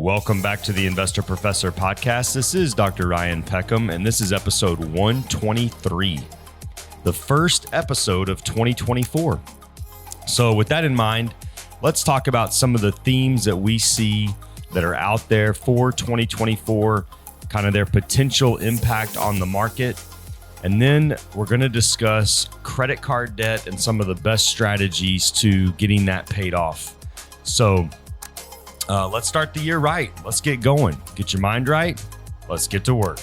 Welcome back to the Investor Professor podcast. This is Dr. Ryan Peckham, and this is episode 123, the first episode of 2024. So with that in mind, let's talk about some of the themes that we see that are out there for 2024, kind of their potential impact on the market. And then we're going to discuss credit card debt and some of the best strategies to getting that paid off. So let's start the year right. Let's get going. Get your mind right. Let's get to work.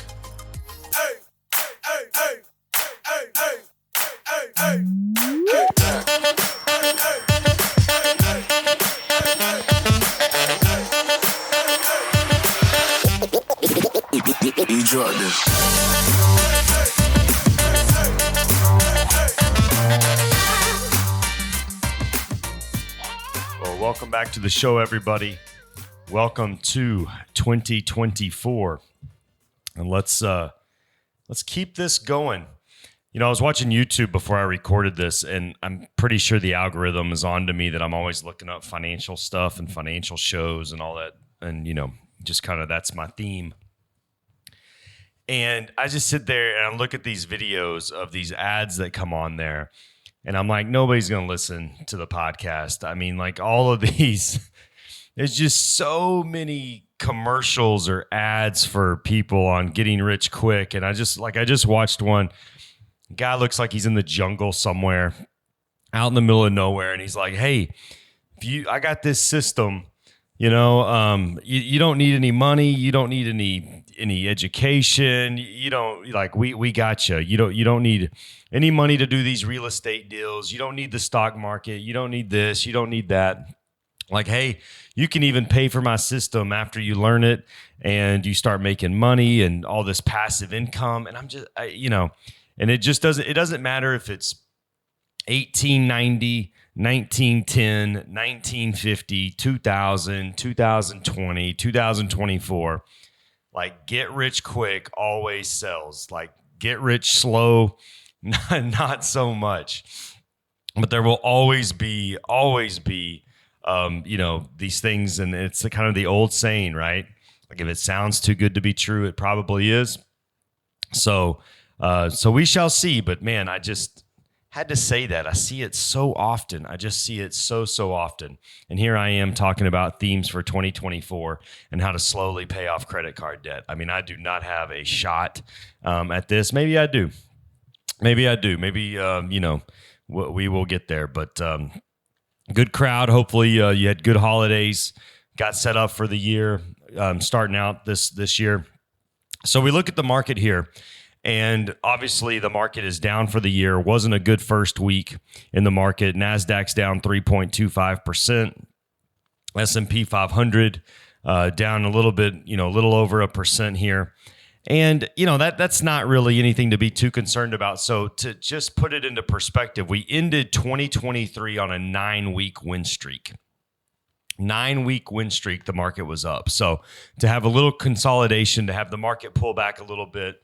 Well, welcome back to the show, everybody. Welcome to 2024, and let's keep this going. You know, I was watching YouTube before I recorded this, and I'm pretty sure the algorithm is on to me that I'm always looking up financial stuff and financial shows and all that, and you know, just kind of that's my theme. And I just sit there and I look at these videos of these ads that come on there, and I'm like, nobody's going to listen to the podcast. I mean, like all of these. There's just so many commercials or ads for people on getting rich quick. And I just watched one. Guy looks like he's in the jungle somewhere out in the middle of nowhere. And he's like, hey, I got this system, you know, you don't need any money. You don't need any education. You don't we got you. You don't need any money to do these real estate deals. You don't need the stock market. You don't need this. You don't need that. Like, hey, you can even pay for my system after you learn it and you start making money and all this passive income. And I'm just, and it just doesn't matter if it's 1890, 1910, 1950, 2000, 2020, 2024. Like, get rich quick always sells. Like, get rich slow, not so much. But there will always be, these things, and it's the kind of the old saying, right? Like, if it sounds too good to be true, it probably is. So we shall see. But man, I just had to say that. I see it so often. I just see it so often. And here I am talking about themes for 2024 and how to slowly pay off credit card debt. I mean, I do not have a shot at this. Maybe I do. Maybe, we will get there. But good crowd. Hopefully you had good holidays, got set up for the year, starting out this year. So we look at the market here, and obviously the market is down for the year. Wasn't a good first week in the market. NASDAQ's down 3.25%. S&P 500 down a little bit, a little over 1% here. And, that's not really anything to be too concerned about. So to just put it into perspective, we ended 2023 on a 9-week win streak. 9-week win streak, the market was up. So to have a little consolidation, to have the market pull back a little bit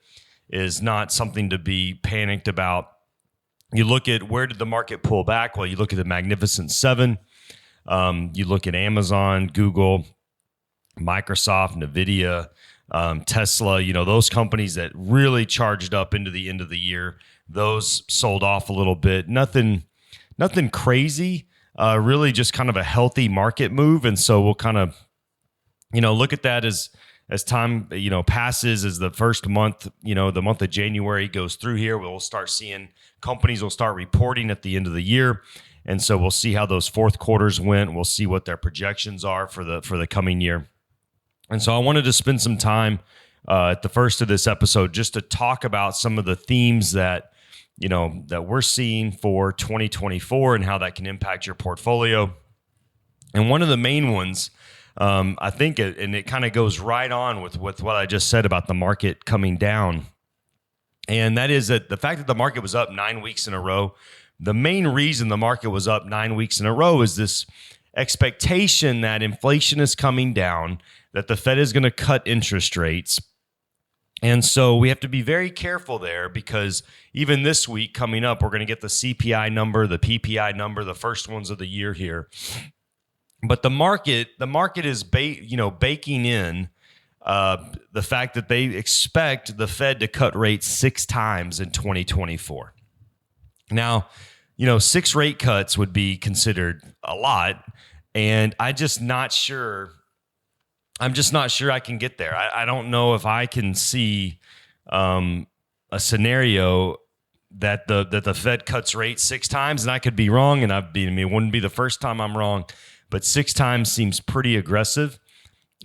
is not something to be panicked about. You look at where did the market pull back? Well, you look at the Magnificent Seven. You look at Amazon, Google, Microsoft, NVIDIA, Tesla, those companies that really charged up into the end of the year, those sold off a little bit. Nothing crazy, really just kind of a healthy market move. And so we'll kind of, look at that as time, passes, as the first month, the month of January goes through here, we'll start seeing companies will start reporting at the end of the year. And so we'll see how those fourth quarters went. We'll see what their projections are for the coming year. And so I wanted to spend some time at the first of this episode just to talk about some of the themes that we're seeing for 2024 and how that can impact your portfolio. And one of the main ones, I think, and it kind of goes right on with what I just said about the market coming down, and that is that the fact that the market was up 9 weeks in a row. The main reason the market was up 9 weeks in a row is this expectation that inflation is coming down, that the Fed is going to cut interest rates. And so we have to be very careful there, because even this week coming up, we're going to get the CPI number, the PPI number, the first ones of the year here. But the market is baking in the fact that they expect the Fed to cut rates 6 times in 2024. Now, 6 rate cuts would be considered a lot, and I'm just not sure I can get there. I don't know if I can see a scenario that the Fed cuts rates 6 times, and I could be wrong, and it wouldn't be the first time I'm wrong, but 6 times seems pretty aggressive,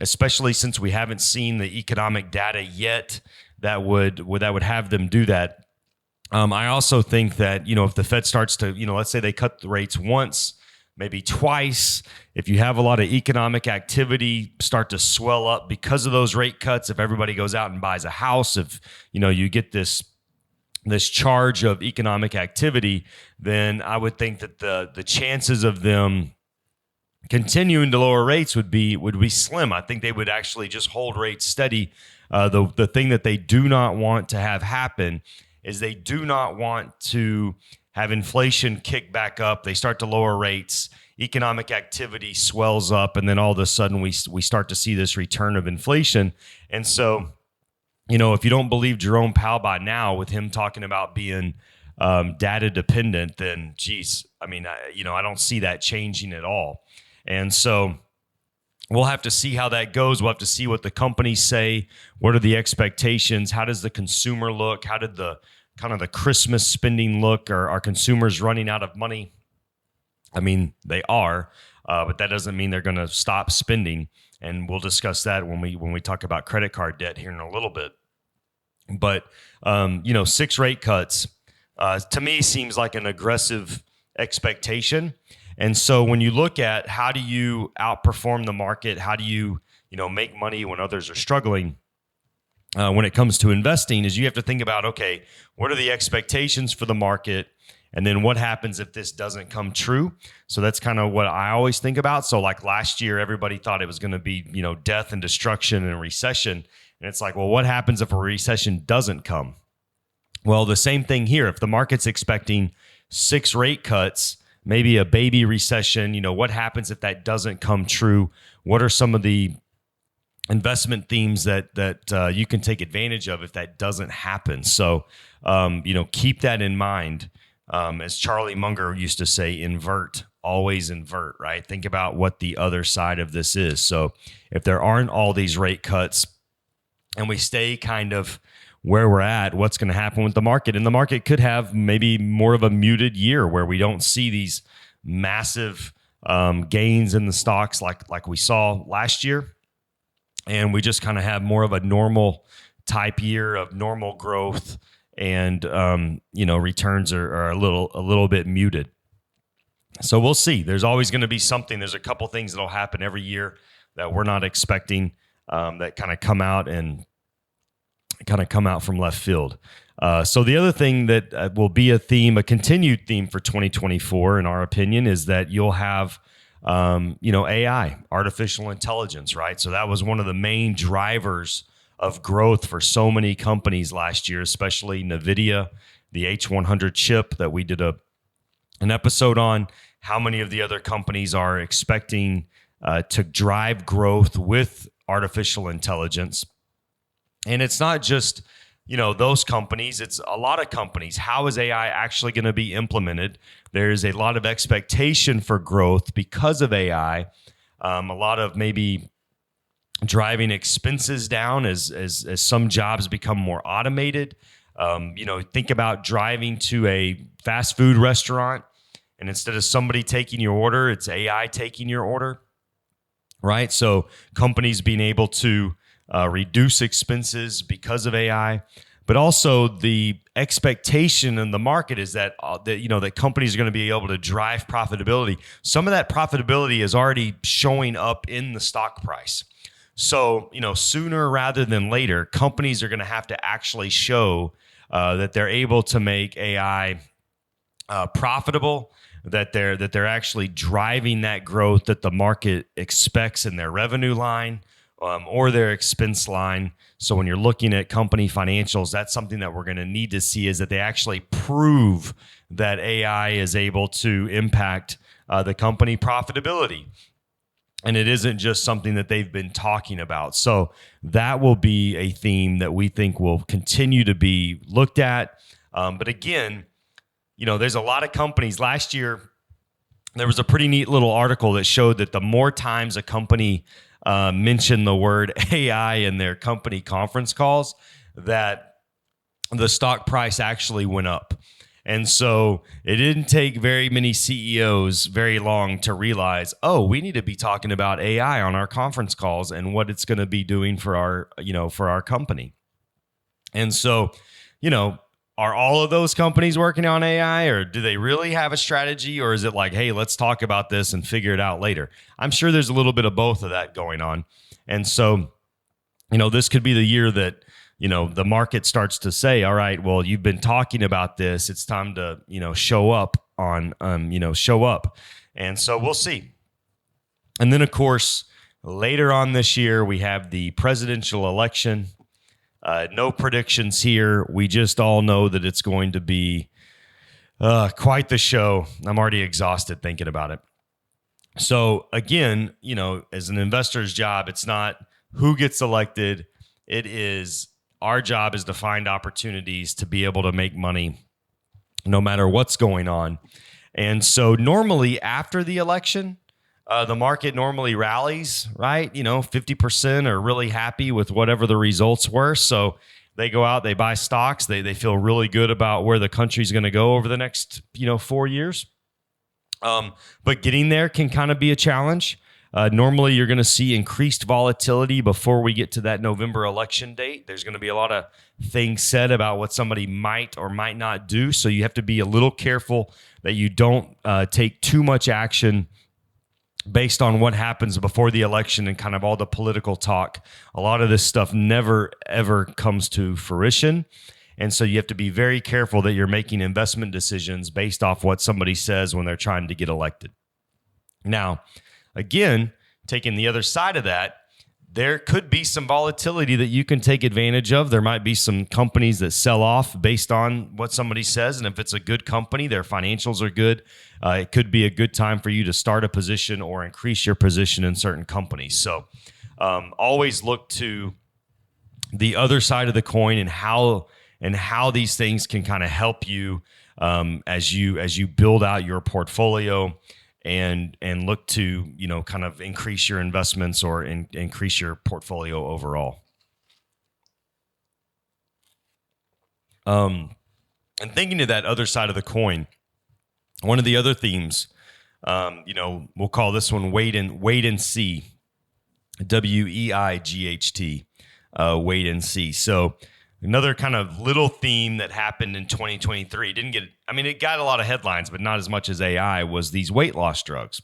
especially since we haven't seen the economic data yet that would have them do that. I also think that, if the Fed starts to, let's say they cut the rates once, maybe twice, if you have a lot of economic activity start to swell up because of those rate cuts, if everybody goes out and buys a house, if, you get this charge of economic activity, then I would think that the chances of them continuing to lower rates would be slim. I think they would actually just hold rates steady. The thing that they do not want to have happen is they do not want to have inflation kick back up. They start to lower rates, economic activity swells up, and then all of a sudden we start to see this return of inflation. And so, if you don't believe Jerome Powell by now, with him talking about being data dependent, then geez, I don't see that changing at all. And so we'll have to see how that goes. We'll have to see what the companies say. What are the expectations? How does the consumer look? How did the Christmas spending look? Are consumers running out of money? They are, but that doesn't mean they're going to stop spending. And we'll discuss that when we talk about credit card debt here in a little bit. But 6 rate cuts to me seems like an aggressive expectation. And so when you look at how do you outperform the market, how do you make money when others are struggling, when it comes to investing, is you have to think about, okay, what are the expectations for the market? And then what happens if this doesn't come true? So that's kind of what I always think about. So like last year, everybody thought it was going to be, death and destruction and a recession. And it's like, well, what happens if a recession doesn't come? Well, the same thing here. If the market's expecting 6 rate cuts, maybe a baby recession, what happens if that doesn't come true? What are some of the investment themes that you can take advantage of if that doesn't happen? So, keep that in mind. As Charlie Munger used to say, always invert, right? Think about what the other side of this is. So if there aren't all these rate cuts and we stay kind of where we're at, what's going to happen with the market? And the market could have maybe more of a muted year where we don't see these massive gains in the stocks like we saw last year. And we just kind of have more of a normal type year of normal growth, and returns are a little bit muted. So we'll see. There's always going to be something. There's a couple things that'll happen every year that we're not expecting, that kind of come out from left field. So the other thing that will be a continued theme for 2024, in our opinion, is that you'll have AI, artificial intelligence, right? So that was one of the main drivers of growth for so many companies last year, especially NVIDIA, the H100 chip that we did an episode on. How many of the other companies are expecting to drive growth with artificial intelligence? And it's not just, those companies, it's a lot of companies. How is AI actually going to be implemented? There's a lot of expectation for growth because of AI. A lot of maybe driving expenses down as some jobs become more automated. Think about driving to a fast food restaurant, and instead of somebody taking your order, it's AI taking your order, right? So companies being able to reduce expenses because of AI, but also the expectation in the market is that companies are going to be able to drive profitability. Some of that profitability is already showing up in the stock price. So, sooner rather than later, companies are going to have to actually show that they're able to make AI profitable, that they're actually driving that growth that the market expects in their revenue line or their expense line. So when you're looking at company financials, that's something that we're going to need to see, is that they actually prove that AI is able to impact the company profitability. And it isn't just something that they've been talking about. So that will be a theme that we think will continue to be looked at. But again, there's a lot of companies. Last year, there was a pretty neat little article that showed that the more times a company mentioned the word AI in their company conference calls, that the stock price actually went up. And so it didn't take very many CEOs very long to realize, we need to be talking about AI on our conference calls and what it's going to be doing for our company. And so, are all of those companies working on AI, or do they really have a strategy, or is it like, hey, let's talk about this and figure it out later? I'm sure there's a little bit of both of that going on. And so, this could be the year that, the market starts to say, all right, well, you've been talking about this. It's time to, show up. And so we'll see. And then, of course, later on this year, we have the presidential election. No predictions here. We just all know that it's going to be quite the show. I'm already exhausted thinking about it. So again, as an investor's job, it's not who gets elected. It is our job is to find opportunities to be able to make money no matter what's going on. And so normally after the election, the market normally rallies, right? 50% are really happy with whatever the results were. So they go out, they buy stocks. They feel really good about where the country's going to go over the next, 4 years. But getting there can kind of be a challenge. Normally, you're going to see increased volatility before we get to that November election date. There's going to be a lot of things said about what somebody might or might not do. So you have to be a little careful that you don't take too much action based on what happens before the election and kind of all the political talk. A lot of this stuff never, ever comes to fruition. And so you have to be very careful that you're making investment decisions based off what somebody says when they're trying to get elected. Now, again, taking the other side of that, there could be some volatility that you can take advantage of. There might be some companies that sell off based on what somebody says. And if it's a good company, their financials are good, it could be a good time for you to start a position or increase your position in certain companies. So always look to the other side of the coin and how these things can kind of help you as you build out your portfolio and look to, kind of increase your investments or increase your portfolio overall. And thinking of that other side of the coin, one of the other themes, we'll call this one wait and see, WEIGHT, wait and see. So another kind of little theme that happened in 2023, it got a lot of headlines, but not as much as AI, was these weight loss drugs,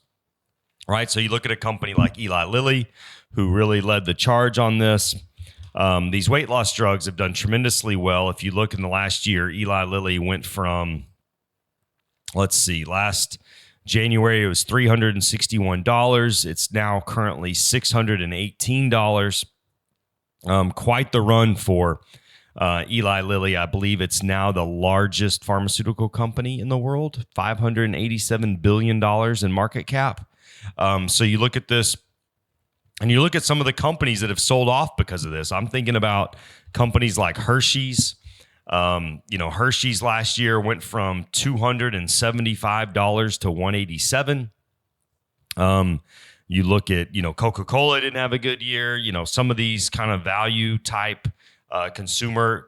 right? So you look at a company like Eli Lilly, who really led the charge on this. These weight loss drugs have done tremendously well. If you look in the last year, Eli Lilly went from, last January, it was $361. It's now currently $618. Quite the run for Eli Lilly. I believe it's now the largest pharmaceutical company in the world, $587 billion in market cap. So you look at this and you look at some of the companies that have sold off because of this. I'm thinking about companies like Hershey's. Hershey's last year went from $275 to $187. You look at, Coca-Cola didn't have a good year. Some of these kind of value type consumer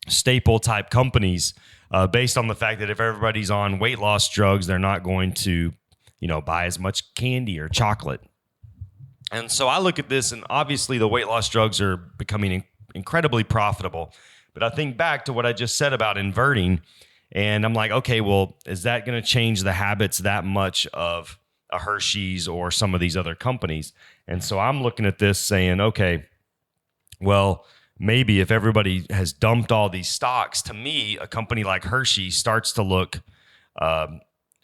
staple type companies, based on the fact that if everybody's on weight loss drugs, they're not going to, buy as much candy or chocolate. And so I look at this, and obviously the weight loss drugs are becoming incredibly profitable. But I think back to what I just said about inverting, and I'm like, okay, well, is that going to change the habits that much of a Hershey's or some of these other companies? And so I'm looking at this saying, okay, well, maybe if everybody has dumped all these stocks, to me, a company like Hershey starts to look,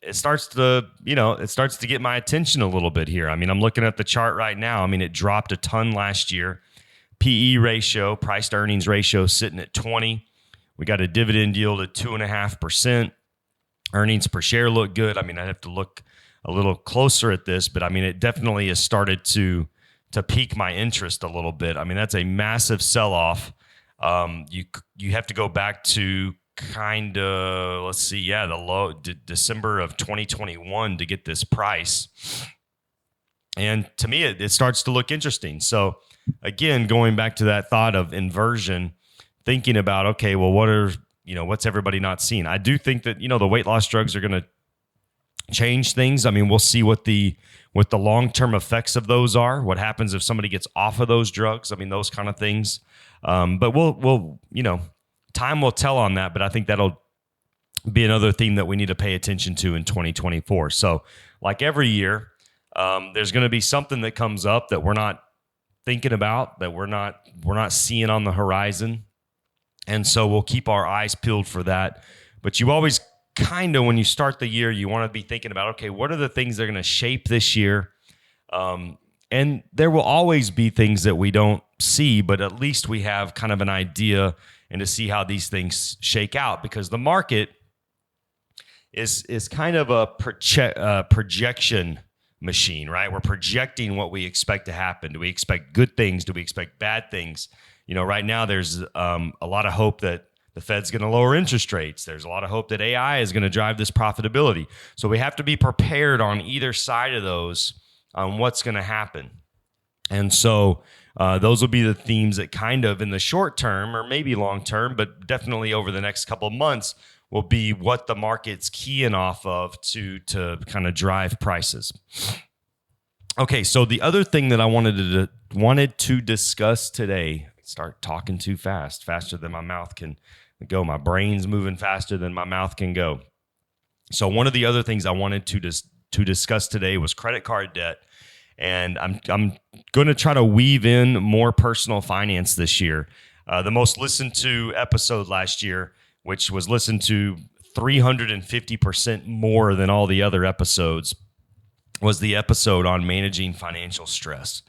it starts to get my attention a little bit here. I'm looking at the chart right now. It dropped a ton last year. PE ratio, price to earnings ratio, sitting at 20. We got a dividend yield at 2.5%. Earnings per share look good. I'd have to look a little closer at this, but I mean, it definitely has started to pique my interest a little bit. I mean, that's a massive sell-off. You have to go back to kind of, let's see, the low December of 2021 to get this price. And to me, it starts to look interesting. So again, going back to that thought of inversion, thinking about, okay, well, what's everybody not seeing? I do think that, the weight loss drugs are going to change things. I mean, we'll see what the long-term effects of those are, what happens if somebody gets off of those drugs. I mean, those kind of things. But we'll time will tell on that, but I think that'll be another theme that we need to pay attention to in 2024. So like every year, there's going to be something that comes up that we're not thinking about, that we're not seeing on the horizon. And so we'll keep our eyes peeled for that. But you always kind of, when you start the year, you want to be thinking about, okay, what are the things that are going to shape this year? And there will always be things that we don't see, but at least we have kind of an idea and to see how these things shake out, because the market is kind of a projection machine, right? We're projecting what we expect to happen. Do we expect good things? Do we expect bad things? Right now there's a lot of hope that the Fed's going to lower interest rates. There's a lot of hope that AI is going to drive this profitability. So we have to be prepared on either side of those on what's going to happen. And so those will be the themes that kind of in the short term, or maybe long term, but definitely over the next couple of months, will be what the market's keying off of to kind of drive prices. Okay, so the other thing that I wanted to discuss today, start talking too fast, faster than my mouth can go. My brain's moving faster than my mouth can go. So one of the other things I wanted to discuss today was credit card debt. And I'm going to try to weave in more personal finance this year. The most listened to episode last year, which was listened to 350% more than all the other episodes, was the episode on managing financial stress.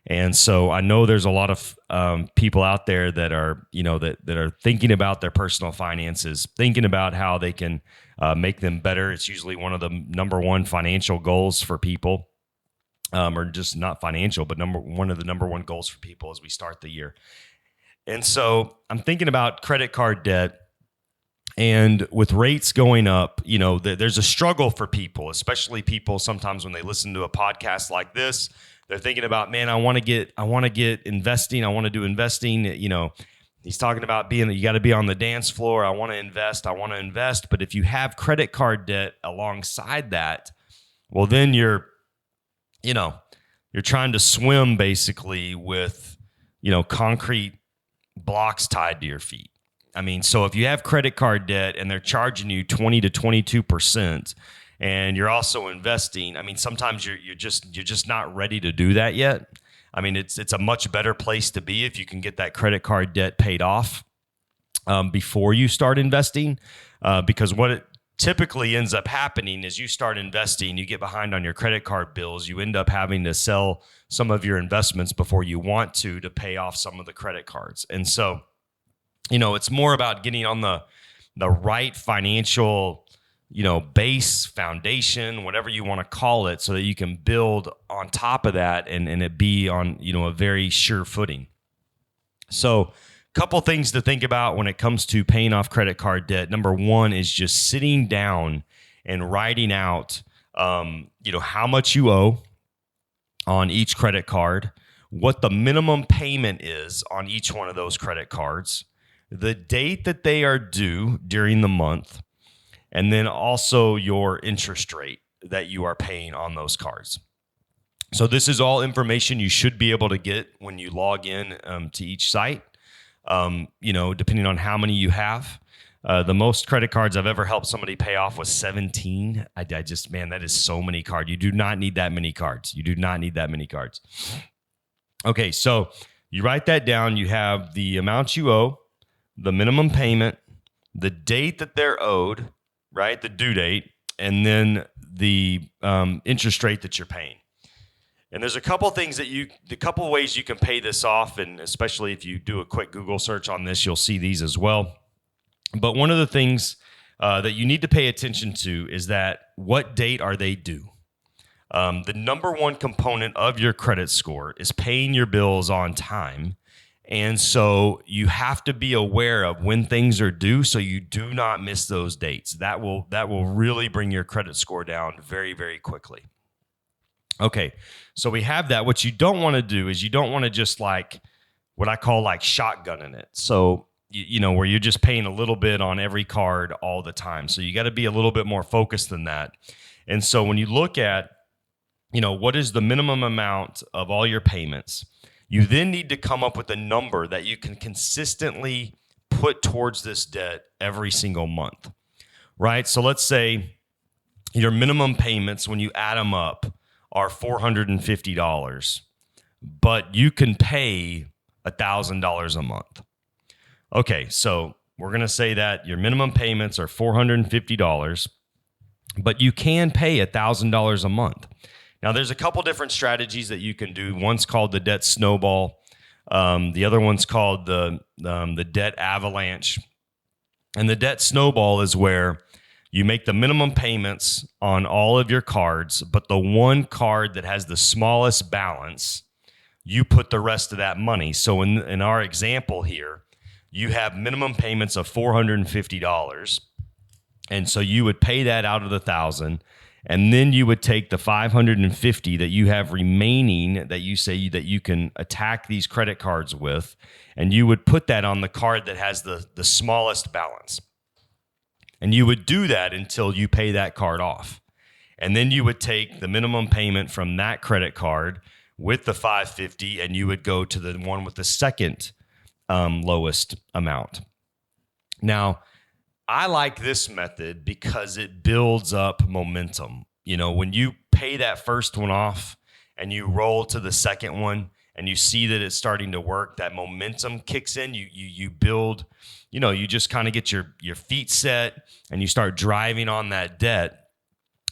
And so I know there's a lot of people out there that are, that are thinking about their personal finances, thinking about how they can make them better. It's usually one of the number one financial goals for people. Or just not financial, but one of the number one goals for people as we start the year. And so I'm thinking about credit card debt, and with rates going up, there's a struggle for people, especially people sometimes when they listen to a podcast like this, they're thinking about, man, I want to get investing. I want to do investing. He's talking about you got to be on the dance floor. I want to invest. But if you have credit card debt alongside that, well, then you're trying to swim basically with, concrete blocks tied to your feet. I mean, so if you have credit card debt and they're charging you 20 to 22%, and you're also investing, I mean, sometimes you're just not ready to do that yet. I mean, it's a much better place to be if you can get that credit card debt paid off before you start investing, because what it typically ends up happening is you start investing, you get behind on your credit card bills, you end up having to sell some of your investments before you want to pay off some of the credit cards. And so, it's more about getting on the right financial, base, foundation, whatever you want to call it, so that you can build on top of that and it be on, a very sure footing. So couple things to think about when it comes to paying off credit card debt. Number one is just sitting down and writing out, how much you owe on each credit card, what the minimum payment is on each one of those credit cards, the date that they are due during the month, and then also your interest rate that you are paying on those cards. So this is all information you should be able to get when you log in to each site. Depending on how many you have. The most credit cards I've ever helped somebody pay off was 17. I just, man, that is so many cards. You do not need that many cards. Okay, so you write that down. You have the amount you owe, the minimum payment, the date that they're owed, right, the due date, and then the interest rate that you're paying. And there's a couple things the couple ways you can pay this off, and especially if you do a quick Google search on this, you'll see these as well. But one of the things that you need to pay attention to is that what date are they due? The number one component of your credit score is paying your bills on time. And so you have to be aware of when things are due so you do not miss those dates. That will really bring your credit score down very, very quickly. Okay, so we have that. What you don't want to do is you don't want to just like what I call like shotgunning it. So, where you're just paying a little bit on every card all the time. So you got to be a little bit more focused than that. And so when you look at, what is the minimum amount of all your payments, you then need to come up with a number that you can consistently put towards this debt every single month, right? So let's say your minimum payments, when you add them up, are $450, but you can pay $1,000 a month. Okay, so we're going to say that your minimum payments are $450, but you can pay $1,000 a month. Now, there's a couple different strategies that you can do. One's called the debt snowball. The other one's called the debt avalanche. And the debt snowball is where you make the minimum payments on all of your cards, but the one card that has the smallest balance, you put the rest of that money. So in our example here, you have minimum payments of $450. And so you would pay that out of the $1,000. And then you would take the $550 that you have remaining that you say that you can attack these credit cards with, and you would put that on the card that has the smallest balance. And you would do that until you pay that card off. And then you would take the minimum payment from that credit card with the $550, and you would go to the one with the second lowest amount. Now, I like this method because it builds up momentum. When you pay that first one off and you roll to the second one and you see that it's starting to work, that momentum kicks in. You build, you just kind of get your feet set and you start driving on that debt.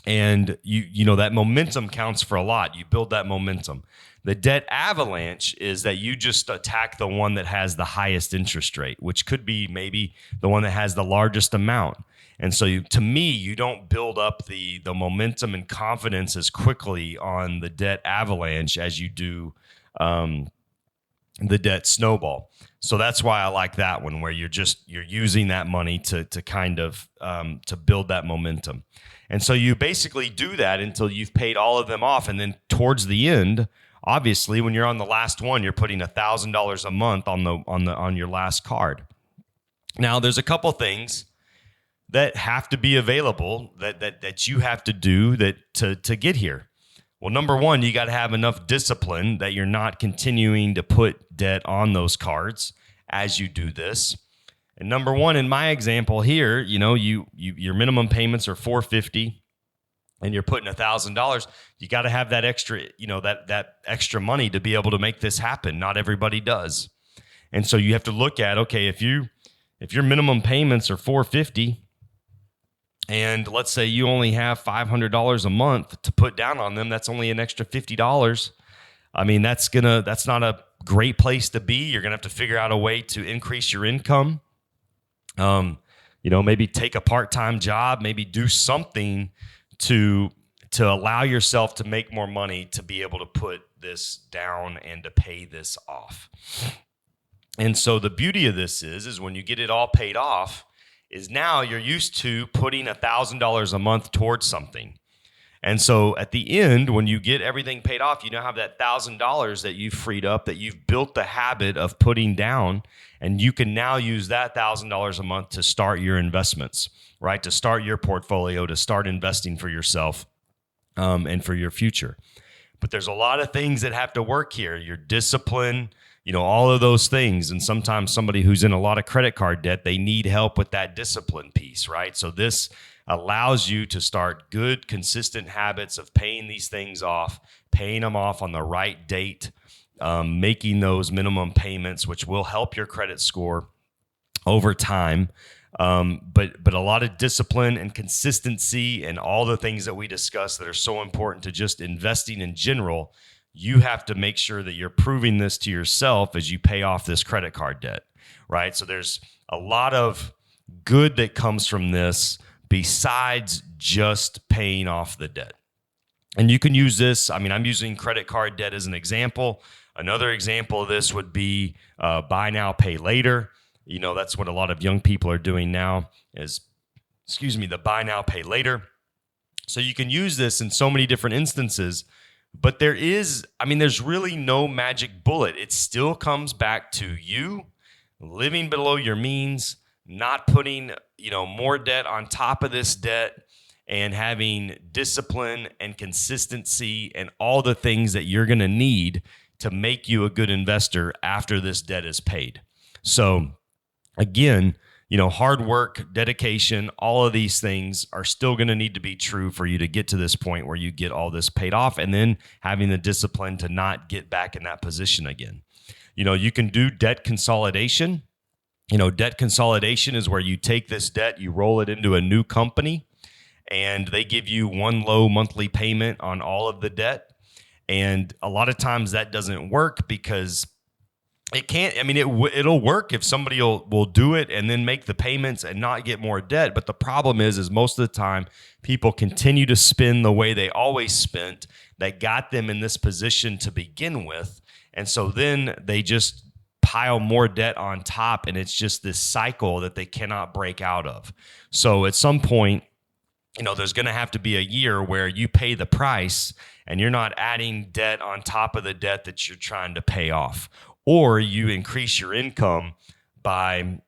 And that momentum counts for a lot. You build that momentum. The debt avalanche is that you just attack the one that has the highest interest rate, which could be maybe the one that has the largest amount. And so to me, you don't build up the momentum and confidence as quickly on the debt avalanche as you do the debt snowball. So that's why I like that one, where you're using that money to kind of to build that momentum. And so you basically do that until you've paid all of them off. And then towards the end, obviously, when you're on the last one, you're putting $1,000 a month on your last card. Now, there's a couple things that have to be available that you have to do to get here. Well, number one, you got to have enough discipline that you're not continuing to put debt on those cards as you do this. And number one, in my example here, your minimum payments are $450. And you're putting $1,000, you got to have that extra, that extra money to be able to make this happen. Not everybody does. And so you have to look at, okay, if your minimum payments are $450, and let's say you only have $500 a month to put down on them, that's only an extra $50. I mean, that's not a great place to be. You're gonna have to figure out a way to increase your income. Maybe take a part-time job, maybe do something to allow yourself to make more money to be able to put this down and to pay this off. And so the beauty of this is when you get it all paid off, is now you're used to putting $1,000 a month towards something. And so at the end, when you get everything paid off, you now have that $1,000 that you've freed up, that you've built the habit of putting down, and you can now use that $1,000 a month to start your investments, right? To start your portfolio, to start investing for yourself and for your future. But there's a lot of things that have to work here. Your discipline, all of those things. And sometimes somebody who's in a lot of credit card debt, they need help with that discipline piece, right? So this allows you to start good, consistent habits of paying these things off, paying them off on the right date, making those minimum payments, which will help your credit score over time. But a lot of discipline and consistency and all the things that we discussed that are so important to just investing in general. You have to make sure that you're proving this to yourself as you pay off this credit card debt, right? So there's a lot of good that comes from this besides just paying off the debt. And you can use this. I mean, I'm using credit card debt as an example. Another example of this would be buy now, pay later. You know, that's what a lot of young people are doing now is, the buy now, pay later. So you can use this in so many different instances, but there's really no magic bullet. It still comes back to you living below your means, not putting, more debt on top of this debt, and having discipline and consistency and all the things that you're going to need to make you a good investor after this debt is paid. So again, hard work, dedication, all of these things are still going to need to be true for you to get to this point where you get all this paid off, and then having the discipline to not get back in that position again. You can do debt consolidation. Debt consolidation is where you take this debt, you roll it into a new company, and they give you one low monthly payment on all of the debt. And a lot of times that doesn't work because it can't. I mean, it'll work if somebody will do it and then make the payments and not get more debt. But the problem is most of the time people continue to spend the way they always spent that got them in this position to begin with. And so then they just pile more debt on top, and it's just this cycle that they cannot break out of. So at some point, there's going to have to be a year where you pay the price and you're not adding debt on top of the debt that you're trying to pay off. Or you increase your income by,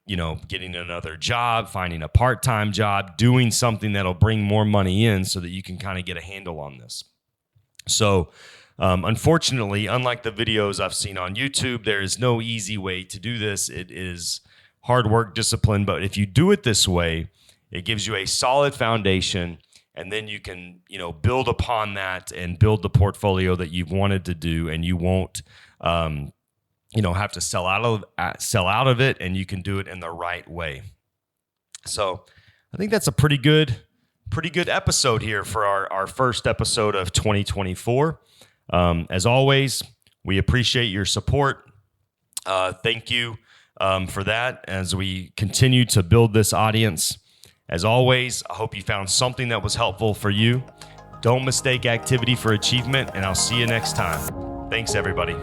getting another job, finding a part-time job, doing something that'll bring more money in so that you can kind of get a handle on this. So unfortunately, unlike the videos I've seen on YouTube, there is no easy way to do this. It is hard work, discipline, but if you do it this way, it gives you a solid foundation, and then you can, build upon that and build the portfolio that you've wanted to do, and you won't, have to sell out of it, and you can do it in the right way. So I think that's a pretty good episode here for our first episode of 2024. As always, we appreciate your support. Thank you for that as we continue to build this audience. As always, I hope you found something that was helpful for you. Don't mistake activity for achievement, and I'll see you next time. Thanks, everybody.